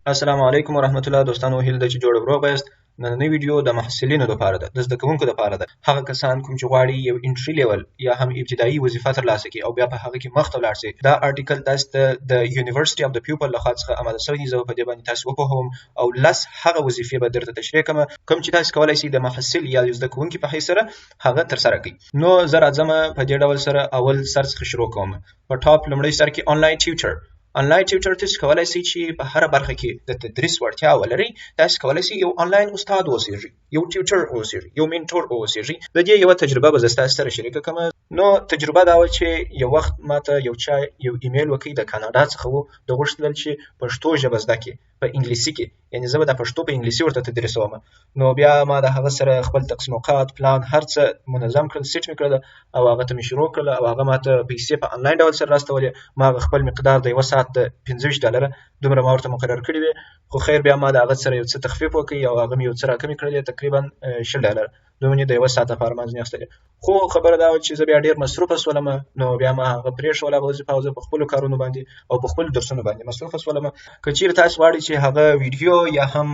السلام علیکم ورحمت الله دوستانو، هیله ده چې جوړ روغ یاست. نننۍ ویډیو د محصلینو لپاره ده، د زده کوونکو لپاره ده. هغه کسان کوم چې غواړي یو انټري لیول یا هم ابتدایي وظیفه ترلاسه کړي او بیا په هغه کې مخ ته ولاړ شي. دا آرټیکل تاسو ته د یونیورسيټي اف د پیپل لخوا څخه آماده شوی دی. زه په دې باندې تاسو وپوهوم او لس هغه وظیفې به درته تشریح کوم چې تاسو کولای شئ د محصل یا زده کوونکي په حیث سره هغه ترسره کړئ. نو زه راځم په دې ډول سره اول سر څخه شروع کوم. په ټاپ لومړی سر کې آنلاین ټیوټر. آنلاین ټیوټر تاسو کولای شئ چې په هر برخه کې د تدریس وړتیا ولرئ. تاسو کولای شئ یو آنلاین استاد اوسئ، یو ټیوټر اوسئ، یو منټور اوسئ. د دې یو تجربه به زه تاسو سره شریک کوم. نو تجربه دا و چې یو وخت ماته یو چا یو ایمیل وکړ د کاناډا څخه و، د غوښتل چې پښتو ژبه زده کړي په انګلیسي کې، یعنی زه به د پښتو په انګلیسي ورته تدریسوم. نو بیا ما د هغه سره خپل تقسیم اوقات پلان هر څه منظم کړل، سیټ مې کړل او هغه ته مې شروع کړل او هغه ماته پیسې په آنلاین ډول سره راستولې. ما خپل مقدار د 1 ساعت د 25 ډالر دومره ما ورته مقرر کړی وي، خو خیر بیا ما د هغه سره یو څه تخفیف وکړ او هغه مې یو څه راکمې کړلې، تقریبا 20 ډالر دومره د 1 ساعت لپاره ما ځنې اخیستلې. خو خبره دا و چې زه بیا ډیر مصروفه شولم، نو بیا ما هغه پرېښوله هغه وظیفه او زه په خپلو کارونو باندې او په خپلو درسونو باندې مصروفه شولم. که چیرې تاسو غواړئ چې هغه ویډیو یا هم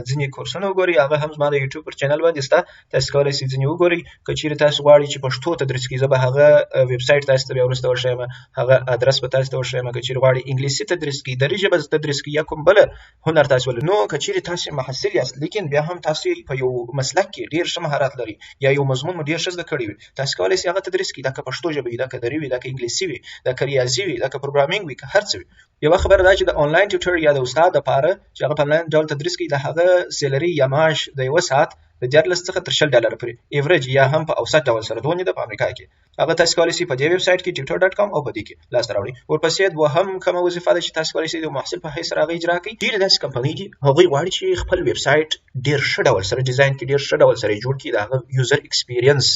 ځینې کورسونه وګورئ، هغه هم زما د یوټیوب پر چینل باندې شته، تاسو کولی شئ ځینې وګورئ. که چیرې تاسو غواړئ چې پښتو تدریس کړئ، زه به هغه ویب سایټ تاسو ته بیا وروسته ورښیم، هغه ادرس به تاسو ته وښیم. که چیرې غواړئ انګلیسي تدریس کړئ، دري ژبه تدریس کړئ یا کوم بله هنر تاسو ولرئ. نو که چیرې تاسو محصل یاست لیکن بیا هم تاسو په یو مسلک کې ډیر ښه مهارت لرئ یا یو مضمون مو ډیر ښه زده کړی وي، تاسو کولی شئ هغه تدریس کړئ. دا که پښتو ژبه وي، دا که دري وي، دا که انګلیسي وي، دا که ریاضي وي، دا که پروګرامینګ وي، که هر څه وي. یوه خبره دا چې د آنلاین ټیوټر یا د استاد لپاره چې هغه په آنلاین ډول تدریس کوي، د هغه سیلري یا معاش د 1 ساعت د 14 څخه تر 20 ډالر پورې ایوریج یا هم په اوسط ډول سره دونه ده په امریکا کې. هغه تاسو کولی شئ په دې ویب سایټ کې tutor.com او په دې کې لاسته راوړئ. ورپسې دوهم کومه وظیفه ده چې تاسو کولی شئ د محصل په حیث سره هغه اجرا کړئ. ډېرې داسې کمپنۍ دي هغوی غواړي چې خپل ویب سایټ ډېر ښه ډول سره ډیزاین کړي، ډېر ښه ډول سره یې جوړ کړي، د هغه یوزر ایکسپیرینس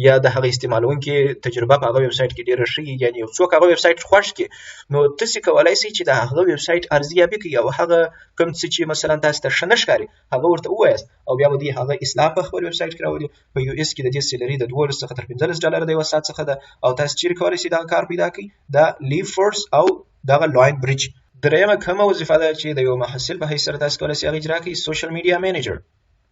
یا د هغه استعمالونکي تجربه په هغه ویب سایټ کې ډیره ښه، یعنی یو څوک هغه ویب سایټ خوښ کړي، نو تاسو کولای شئ چې د هغه ویب سایټ ارزیابي کړئ او هغه کوم څه چې مثلا تاسو ته ښه نه ښکاري هغه ورته ووایاست او بیا به دې هغه اصلاح په خپل ویب سایټ کې راولي. په یو اس کې د دې سیلري د 12 څخه تر 15 ډالر د 1 ساعت څخه ده او تاسو چیرې کولی شئ دغه کار پیدا کړئ؟ د لیف فورس او دغه لاین بریج. درېیمه کومه وظیفه ده چې د یو محصل په حیث سره تاسو کولی شئ هغه اجرا کړئ؟ سوشل میډیا مینیجر.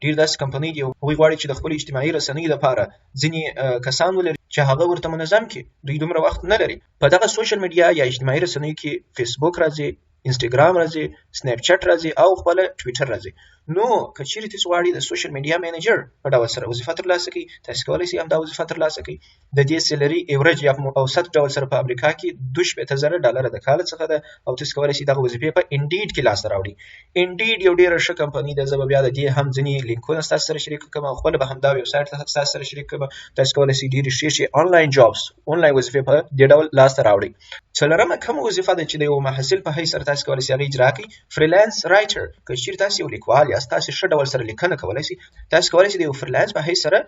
ډېر داسې کمپنۍ دي هغوی غواړي چې د خپلو اجتماعي رسنیو لپاره ځینې کسان ولري چې هغه ورته منظم کړي. دوی دومره وخت نه لري. په دغه سوشل میډیا یا اجتماعي رسنیو کې فیسبوک راځي، انستګرام راځي، سنیپ چټ راځي او خپل ټویټر راځي. نو که چیرې تاسو غواړئ د سوشل میډیا مینیجر په ډول سره وظیفه ترلاسه کړئ، تاسو کولی شئ همدا وظیفه ترلاسه کړئ. د دې سیلري ایوریج یا په اوسط ډول سره په امریکا کې 2,000 ډالر د کال څخه ده او تاسو کولی شئ دغه وظیفې په انډیډ کې لاسته راوړئ. انډیډ یو ډېره ښه کمپنۍ ده. زه به بیا د دې هم ځینې لینکونه ستاسو سره شریک کوم او خپله به همدا ویب سایټ ستاسو سره شریک کوم. تاسو کولی شئ ډېرې ښې آنلاین جابس، آنلاین وظیفې په دې ډول لاسته راوړئ. څلورمه کومه وظیفه ده چې د یو محصل په حیث سره تاسو کولی شئ هغه اجرا کړئ؟ فریلانس رایټر. که چیرې تاسو یو لیکوال یاست، تاسو ښه ډول سره لیکنه کولی شئ، تاسو کولی شئ د یو فریلانس په حیث سره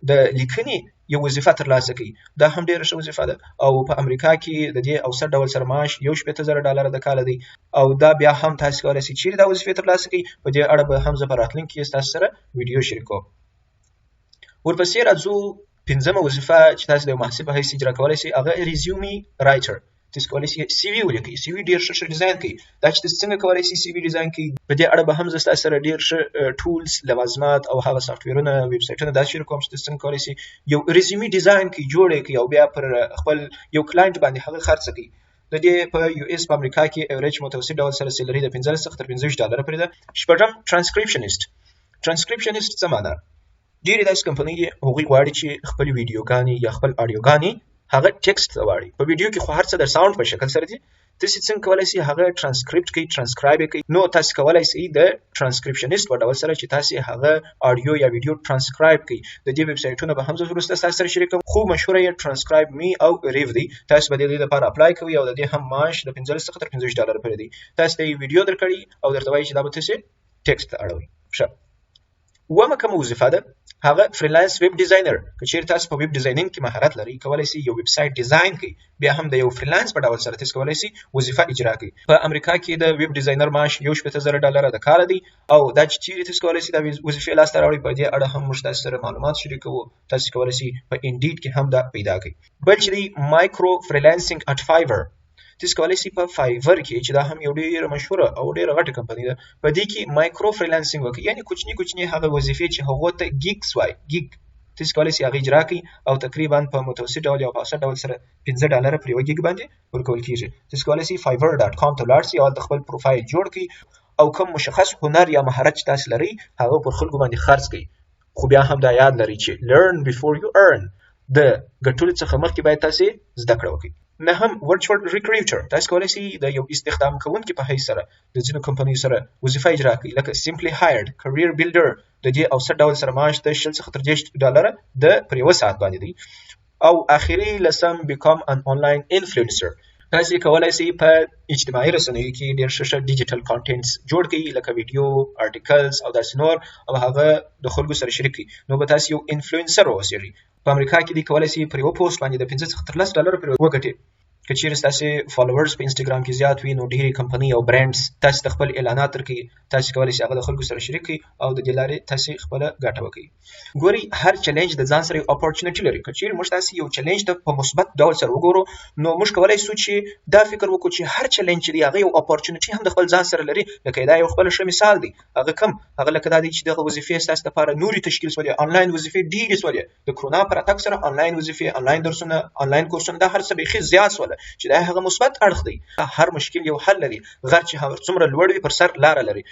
د لیکنې یو وظیفه ترلاسه کړئ. دا هم ډېره ښه وظیفه ده او په امریکا کې د دې اوسط ډول سره معاش 1,000 ډالر د کاله دی او دا بیا هم تاسو کولی شئ چیرې دا وظیفې ترلاسه کړئ. په دې اړه به هم زه په راتلونکي کې ستاسو سره ویډیو شریکوم. ورپسې راځو پنځمه وظیفه چې تاسو د یو محصل په حیث اجرا کولی شئ، هغه ریزیومي رایټر. تاسو کولی شئ سی وي ولیکئ. سی وي ډېر ښه ډیزاین کړئ. دا چې تاسو څنګه کولی شئ سی وي ډیزاین کړئ، په دې اړه به هم زه ستاسو سره ډېر ښه ټولز، لوازمات او هغه سافټویرونه، ویب سایټونه داسې شریکوم چې تاسو څنګه کولی شئ یو ریزیومي ډیزاین کړئ، جوړ یې کړئ او بیا پر خپل یو کلاینټ باندې هغه خرڅ کړئ. د دې په یو اس په امریکا کې ایوریج متوسط ډول سره سیلري د 15 څخه تر 25 ډالر پورې ده. شپږم ټرانسکریپشنیسټ. ټرانسکریپشنیسټ څه معنا؟ ډېرې داسې کمپنۍ دي هغوی غواړي چې خپل ویډیوګانې یا خپل اډیوګانې هغه ټیکسټ ته واړي. په ویډیو کې خو هر څه د ساوند په شکل سره دي، تاسو څنګه کولی شئ هغه ټرانسکریپټ کړئ، ټرانسکرایب یې کړئ. نو تاسو کولی شئ د ټرانسکریپشنیسټ په ډول سره چې تاسو هغه اډیو یا ویډیو ټرانسکرایب کړئ. د دې ویب سایټونه به هم زه وروسته ستاسو سره شریکوم، خو مشهوره یې ټرانسکرایب می او ریو دی. تاسو به د دې لپاره اپلای کوئ او د دې هم معاش د 15 څخه تر 25 ډالر پورې دی. تاسو ته یې ویډیو درکړي او درته وایي چې دا به تاسو ټیکسټ ته اړوئ. ښه، اوومه کومه وظیفه ده؟ هغه فریلانس ویب ډیزاینر. که چیرې تاسو په ویب ډیزاینینګ کې مهارت لرئ، کولی شئ یو ویب سایټ ډیزاین کړئ، بیا هم د یو فریلانس په ډول سره تاسو کولی شئ وظیفه اجرا کړئ. په امریکا کې د ویب ډیزاینر معاش 1,000 ډالر د کاله دی او دا چې چیرې تاسو کولی شئ دا وظیفې لاسته راوړئ، په دې اړه هم موږ تاسو سره معلومات شریکوو. تاسو کولی شئ په انډیډ کې هم دا پیدا کړئ. بل چې دی مایکرو فریلانسینګ اټ فایور. تاسو کولی شئ په فایور کې چې دا هم یو ډېره مشهوره او ډېره غټه کمپنۍ ده په دې کې مایکرو فریلانسینګ وکړئ یعنی کوچني هغه وظیفې چې هغو ته ګیګز وایي ګیګ تاسو کولی شئ هغه اجرا کړئ او تقریبا په متوسط ډول یا په اوسط ډول سره $15 پر یو ګیګ باندې ورکول کیږي تاسو کولی شئ fiverr.com ته لاړ شئ او د خپل پروفایل جوړ کړئ او کوم مشخص هنر یا مهارت چې تاسو لرئ هغه پر خلکو باندې خرڅ کړئ خو بیا هم دا یاد لرئ چې learn before you earn د ګټلو څخه مخکې باید تاسو زده کړه وکړئ نه هم ورچوال ریکروټر تاسو کولی شئ د یو استخدام کوونکي په حیث سره د ځینو کمپنیو سره وظیفه اجرا کړئ لکه simply hired career builder د دې اوسط ډول سره معاش د $20 څخه تر $30 د پر یو ساعت باندې دی او اخري لسم become an online influencer تاسو کولای شئ په اجتماعي رسنیو کې ډېر ښه ډیجیټل کانټینټس جوړ کړئ لکه ویډیو ارټیکلز او داسې نور او هغه د خلکو سره شریک کړئ نو به تاسو یو انفلوئنسر اوسئ په امریکا کې دی کولای شئ پر یو پوسټ باندې د 15 څخه تر $10 پر وګټئ که چیرې ستاسو فالوورز په انستګرام کې زیات وي نو ډېرې کمپنۍ او برانډز تاسو د خپل اعلانات درکړي تاسو کولی شئ هغه د خلکو سره شریک کړئ او د دې لارې تاسو خپله ګټه وکړئ ګورئ هر چیلنج د ځان سره یو اپورچونټي لري که چیرې موږ تاسو یو چیلنج ته په مثبت ډول سره وګورو نو موږ کولی شو چې دا فکر وکړو چې هر چیلنج چې دی هغه یو اپورچونټي هم د خپل ځان سره لري لکه دا یو خپل ښه مثال دی هغه کوم هغه لکه دا دی چې دغه وظیفې ستاسو لپاره نورې تشکیل شولې آنلاین وظیفې ډېرې شولې د کرونا په راتګ سره آنلاین وظیفې آنلاین درسونه آنلاین کورسونه دا هر څه بیخي زیات شول چې دا هغه مثبت اړخ دی هر مشکل یو حل لري غر چې هغه څومره لوړ وي پر سر لار لري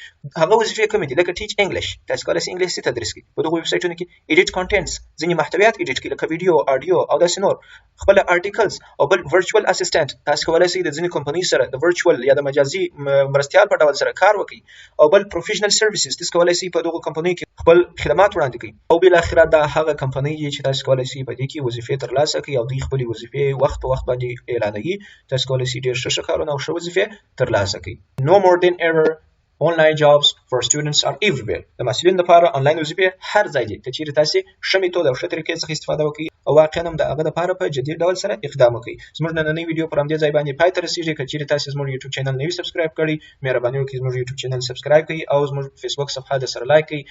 هغه وظیفې کومې دي لکه ټیچ انګلیش تاسو کولی شئ انګلیسي تدریس کړئ په دغه ویب سایټونو کې ایډیټ کانټینټس ځینې محتویات ایډیټ کړئ لکه ویډیو اډیو او داسې نور خپل ارټیکلز او بل ورچوال اسسټنټ تاسو کولی شئ د ځینې کمپنۍ سره د ورچوال یا د مجازي مرستیال په ډول سره کار وکړئ او بل پروفیشنل سرویسز تاسو کولی شئ په دغه کمپنۍ کې خپل خدمات وړاندې کړئ او بل اخر دا هغه کمپنۍ چې تاسو کولی شئ په دې کې وظیفې ترلاسه کړئ او دوی خپل وظیفې وخت په وخت باندې اعلانوي تاسو کولی شئ ډېر ښه کارونه او ښه وظیفې ترلاسه کړئ no more than ever online jobs for students are everywhere د محصلینو لپاره آنلاین وظیفې هر ځای دي که چیرې تاسو ښه میتود او ښه طریقې څخه استفاده وکړئ او واقعا هم د هغه لپاره په جدي ډول سره اقدام وکړئ زموږ نننۍ ویډیو پر همدې ځای باندې پای ته رسیږي که چیرې تاسو زموږ یوټیوب چینل نه وي سبسکرایب کړی مهرباني وکړئ زموږ یوټیوب چینل سبسکرایب کړئ او زموږ فیسبوک صفحه درسره لایک کړئ